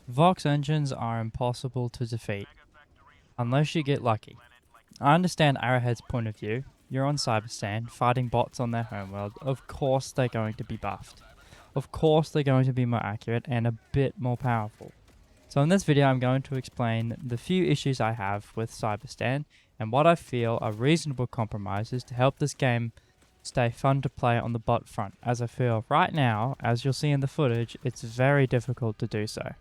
Vox engines are impossible to defeat, unless you get lucky. I understand Arrowhead's point of view. You're on Cyberstan, fighting bots on their homeworld. Of course they're going to be buffed. Of course they're going to be more accurate and a bit more powerful. So in this video I'm going to explain the few issues I have with Cyberstan and what I feel are reasonable compromises to help this game stay fun to play on the bot front, as I feel right now, as you'll see in the footage, it's very difficult to do so.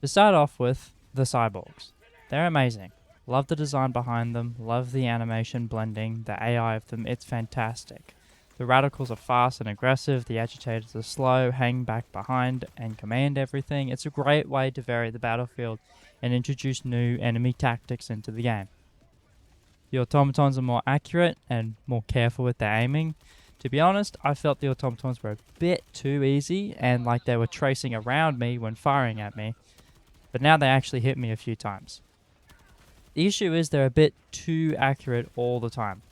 To start off with, the cyborgs. They're amazing. Love the design behind them, love the animation blending, the AI of them, it's fantastic. The radicals are fast and aggressive, the agitators are slow, hang back behind, and command everything. It's a great way to vary the battlefield and introduce new enemy tactics into the game. The automatons are more accurate and more careful with their aiming. To be honest, I felt the automatons were a bit too easy and like they were tracing around me when firing at me, but now they actually hit me a few times. The issue is they're a bit too accurate all the time.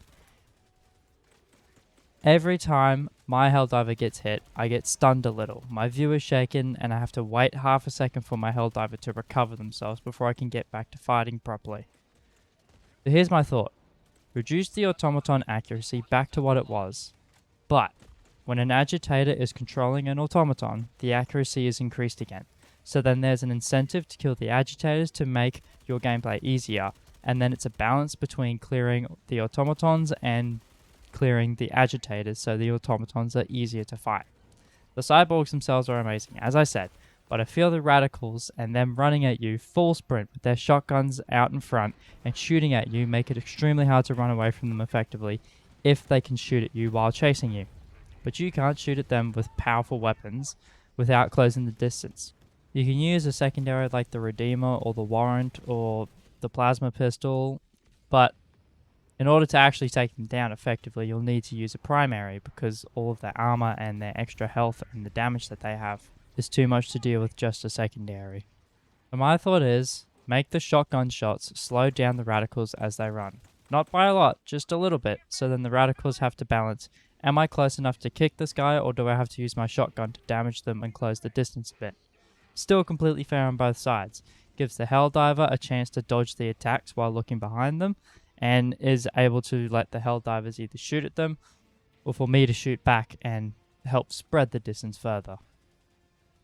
Every time my Helldiver gets hit, I get stunned a little. My view is shaken and I have to wait half a second for my Helldiver to recover themselves before I can get back to fighting properly. So here's my thought. Reduce the automaton accuracy back to what it was. But when an agitator is controlling an automaton, the accuracy is increased again. So then there's an incentive to kill the agitators to make your gameplay easier, and then it's a balance between clearing the automatons and clearing the agitators, so the automatons are easier to fight. The cyborgs themselves are amazing, as I said, but I feel the radicals and them running at you full sprint with their shotguns out in front and shooting at you make it extremely hard to run away from them effectively if they can shoot at you while chasing you. But you can't shoot at them with powerful weapons without closing the distance. You can use a secondary like the Redeemer or the Warrant or the Plasma Pistol, but in order to actually take them down effectively, you'll need to use a primary because all of their armor and their extra health and the damage that they have is too much to deal with just a secondary. So my thought is, make the shotgun shots slow down the radicals as they run. Not by a lot, just a little bit, so then the radicals have to balance. Am I close enough to kick this guy, or do I have to use my shotgun to damage them and close the distance a bit? Still completely fair on both sides. Gives the Helldiver a chance to dodge the attacks while looking behind them, and is able to let the Helldivers either shoot at them, or for me to shoot back and help spread the distance further.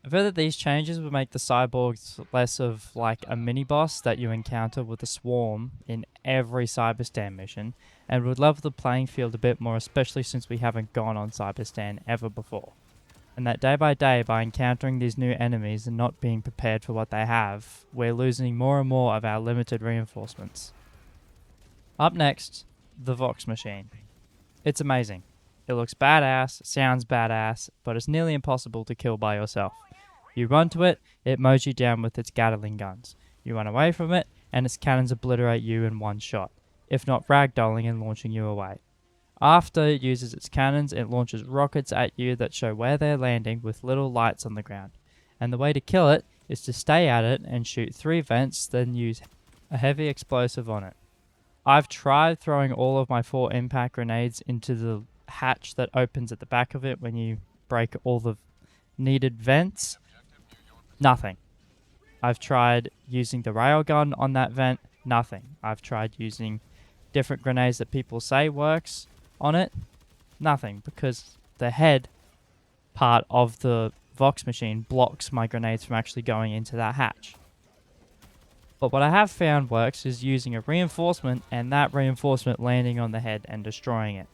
I feel that these changes would make the cyborgs less of like a mini-boss that you encounter with a swarm in every Cyberstan mission, and would level the playing field a bit more, especially since we haven't gone on Cyberstan ever before. And that day by encountering these new enemies and not being prepared for what they have, we're losing more and more of our limited reinforcements. Up next, the Vox Machine. It's amazing. It looks badass, sounds badass, but it's nearly impossible to kill by yourself. You run to it, it mows you down with its Gatling guns. You run away from it, and its cannons obliterate you in one shot, if not ragdolling and launching you away. After it uses its cannons, it launches rockets at you that show where they're landing with little lights on the ground. And the way to kill it is to stay at it and shoot 3 vents, then use a heavy explosive on it. I've tried throwing all of my 4 impact grenades into the hatch that opens at the back of it when you break all the needed vents. Nothing. I've tried using the railgun on that vent. Nothing. I've tried using different grenades that people say works on it. Nothing, because the head part of the Vox machine blocks my grenades from actually going into that hatch. But what I have found works is using a reinforcement and that reinforcement landing on the head and destroying it.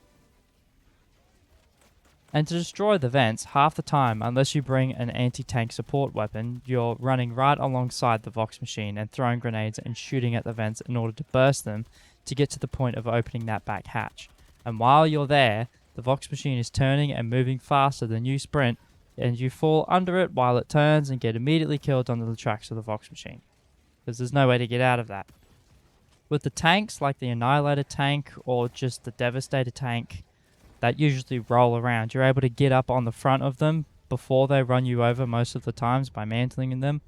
And to destroy the vents, half the time, unless you bring an anti-tank support weapon, you're running right alongside the Vox machine and throwing grenades and shooting at the vents in order to burst them to get to the point of opening that back hatch. And while you're there, the Vox machine is turning and moving faster than you sprint, and you fall under it while it turns and get immediately killed under the tracks of the Vox machine, because there's no way to get out of that. With the tanks, like the Annihilator tank or just the Devastator tank, that usually roll around, you're able to get up on the front of them before they run you over most of the times by mantling them.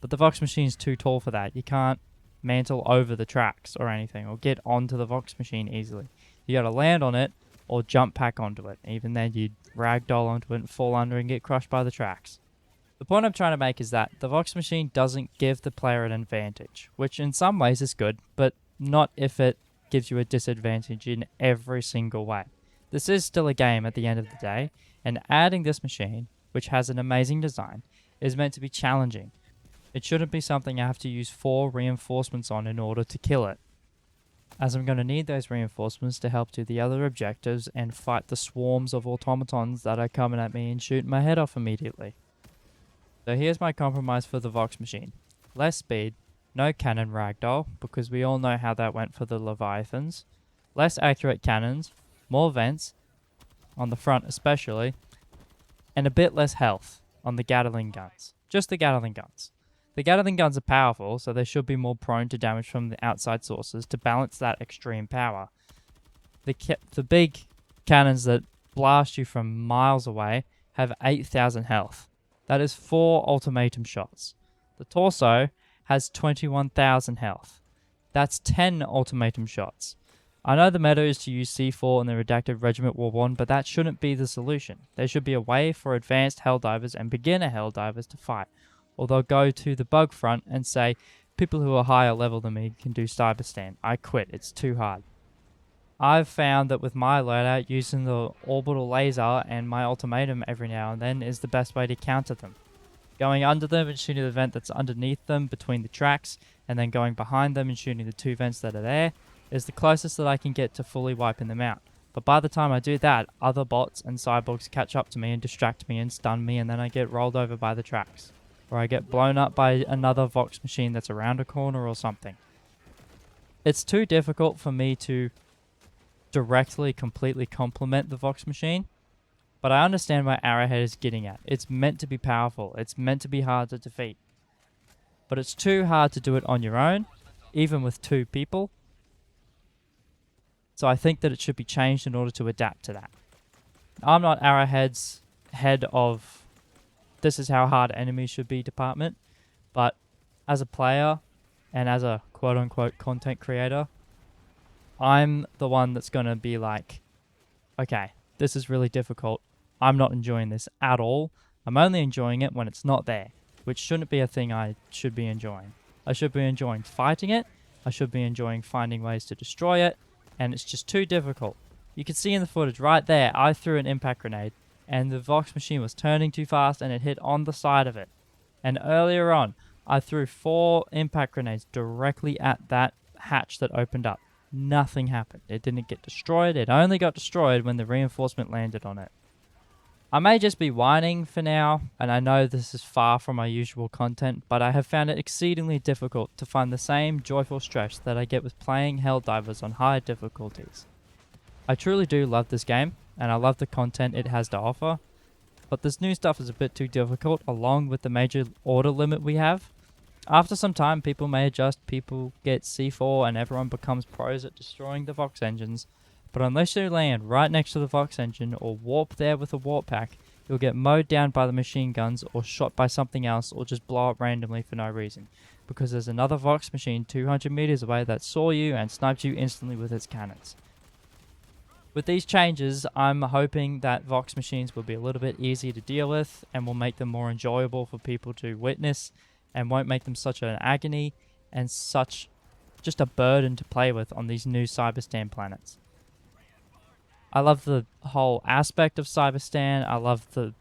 But the Vox machine's too tall for that. You can't mantle over the tracks or anything, or get onto the Vox machine easily. You gotta land on it, or jump back onto it. Even then, you'd ragdoll onto it and fall under and get crushed by the tracks. The point I'm trying to make is that the Vox machine doesn't give the player an advantage, which in some ways is good, but not if it gives you a disadvantage in every single way. This is still a game at the end of the day, and adding this machine, which has an amazing design, is meant to be challenging. It shouldn't be something I have to use 4 reinforcements on in order to kill it, as I'm going to need those reinforcements to help do the other objectives and fight the swarms of automatons that are coming at me and shooting my head off immediately. So here's my compromise for the Vox machine. Less speed, no cannon ragdoll, because we all know how that went for the Leviathans. Less accurate cannons, more vents, on the front especially, and a bit less health on the Gatling guns. Just the Gatling guns. The Gatling guns are powerful, so they should be more prone to damage from the outside sources to balance that extreme power. The big cannons that blast you from miles away have 8,000 health. That is 4 ultimatum shots. The torso has 21,000 health. That's 10 ultimatum shots. I know the meta is to use C4 in the Redacted Regiment War 1, but that shouldn't be the solution. There should be a way for advanced Helldivers and beginner Helldivers to fight. Or they'll go to the bug front and say, people who are higher level than me can do Cyberstan. I quit, it's too hard. I've found that with my loadout, using the orbital laser and my ultimatum every now and then is the best way to counter them. Going under them and shooting the vent that's underneath them between the tracks, and then going behind them and shooting the 2 vents that are there, is the closest that I can get to fully wiping them out. But by the time I do that, other bots and cyborgs catch up to me and distract me and stun me, and then I get rolled over by the tracks. Or I get blown up by another Vox machine that's around a corner or something. It's too difficult for me to directly, completely complement the Vox machine, but I understand where Arrowhead is getting at. It's meant to be powerful. It's meant to be hard to defeat. But it's too hard to do it on your own, even with 2 people. So I think that it should be changed in order to adapt to that. I'm not Arrowhead's head of this is how hard enemies should be department, but as a player and as a quote-unquote content creator, I'm the one that's going to be like, okay, this is really difficult. I'm not enjoying this at all. I'm only enjoying it when it's not there, which shouldn't be a thing I should be enjoying. I should be enjoying fighting it. I should be enjoying finding ways to destroy it, and it's just too difficult. You can see in the footage right there, I threw an impact grenade, and the Vox machine was turning too fast, and it hit on the side of it. And earlier on, I threw 4 impact grenades directly at that hatch that opened up. Nothing happened. It didn't get destroyed. It only got destroyed when the reinforcement landed on it. I may just be whining for now, and I know this is far from my usual content, but I have found it exceedingly difficult to find the same joyful stress that I get with playing Helldivers on higher difficulties. I truly do love this game, and I love the content it has to offer, but this new stuff is a bit too difficult along with the major order limit we have. After some time, people may adjust, people get C4, and everyone becomes pros at destroying the Vox engines. But unless you land right next to the Vox engine or warp there with a warp pack, you'll get mowed down by the machine guns or shot by something else or just blow up randomly for no reason. Because there's another Vox machine 200 meters away that saw you and sniped you instantly with its cannons. With these changes, I'm hoping that Vox machines will be a little bit easier to deal with and will make them more enjoyable for people to witness, and won't make them such an agony and such just a burden to play with on these new Cyberstan planets. I love the whole aspect of Cyberstan. I love the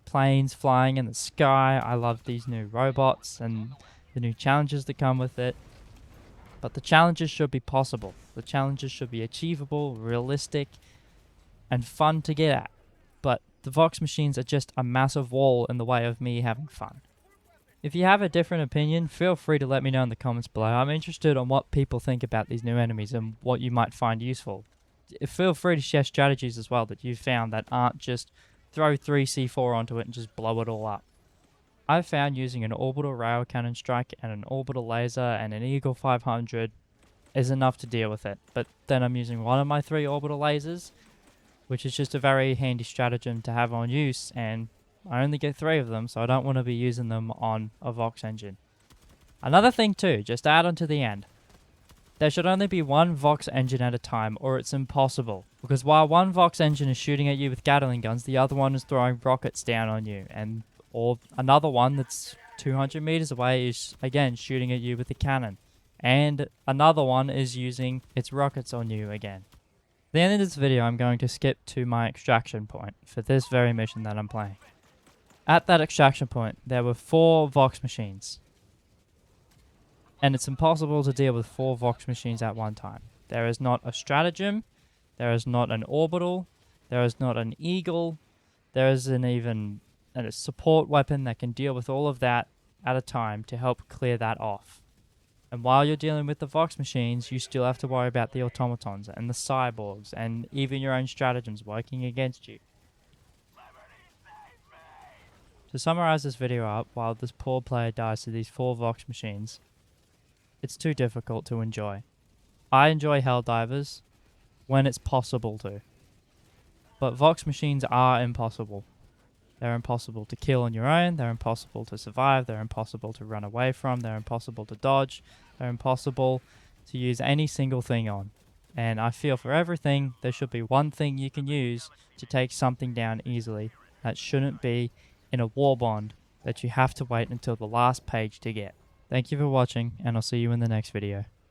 planes flying in the sky. I love these new robots and the new challenges that come with it. But the challenges should be possible. The challenges should be achievable, realistic, and fun to get at. But the Vox machines are just a massive wall in the way of me having fun. If you have a different opinion, feel free to let me know in the comments below. I'm interested on what people think about these new enemies and what you might find useful. Feel free to share strategies as well that you've found that aren't just throw 3 C4 onto it and just blow it all up. I've found using an orbital rail cannon strike and an orbital laser and an Eagle 500 is enough to deal with it. But then I'm using one of my 3 orbital lasers, which is just a very handy stratagem to have on use, and I only get 3 of them, so I don't want to be using them on a Vox engine. Another thing too, just to add on to the end. There should only be 1 Vox engine at a time, or it's impossible. Because while one Vox engine is shooting at you with Gatling guns, the other one is throwing rockets down on you, and Or another one that's 200 meters away is, again, shooting at you with a cannon. And another one is using its rockets on you again. At the end of this video, I'm going to skip to my extraction point for this very mission that I'm playing. At that extraction point, there were 4 Vox Machines. And it's impossible to deal with 4 Vox Machines at one time. There is not a stratagem, there is not an orbital, there is not an eagle, there isn't even a support weapon that can deal with all of that at a time to help clear that off. And while you're dealing with the Vox Machines, you still have to worry about the automatons and the cyborgs and even your own stratagems working against you. To summarize this video up, while this poor player dies to these 4 Vox Machines, it's too difficult to enjoy. I enjoy Helldivers when it's possible to. But Vox Machines are impossible. They're impossible to kill on your own, they're impossible to survive, they're impossible to run away from, they're impossible to dodge, they're impossible to use any single thing on. And I feel for everything, there should be one thing you can use to take something down easily. That shouldn't be in a war bond that you have to wait until the last page to get. Thank you for watching, and I'll see you in the next video.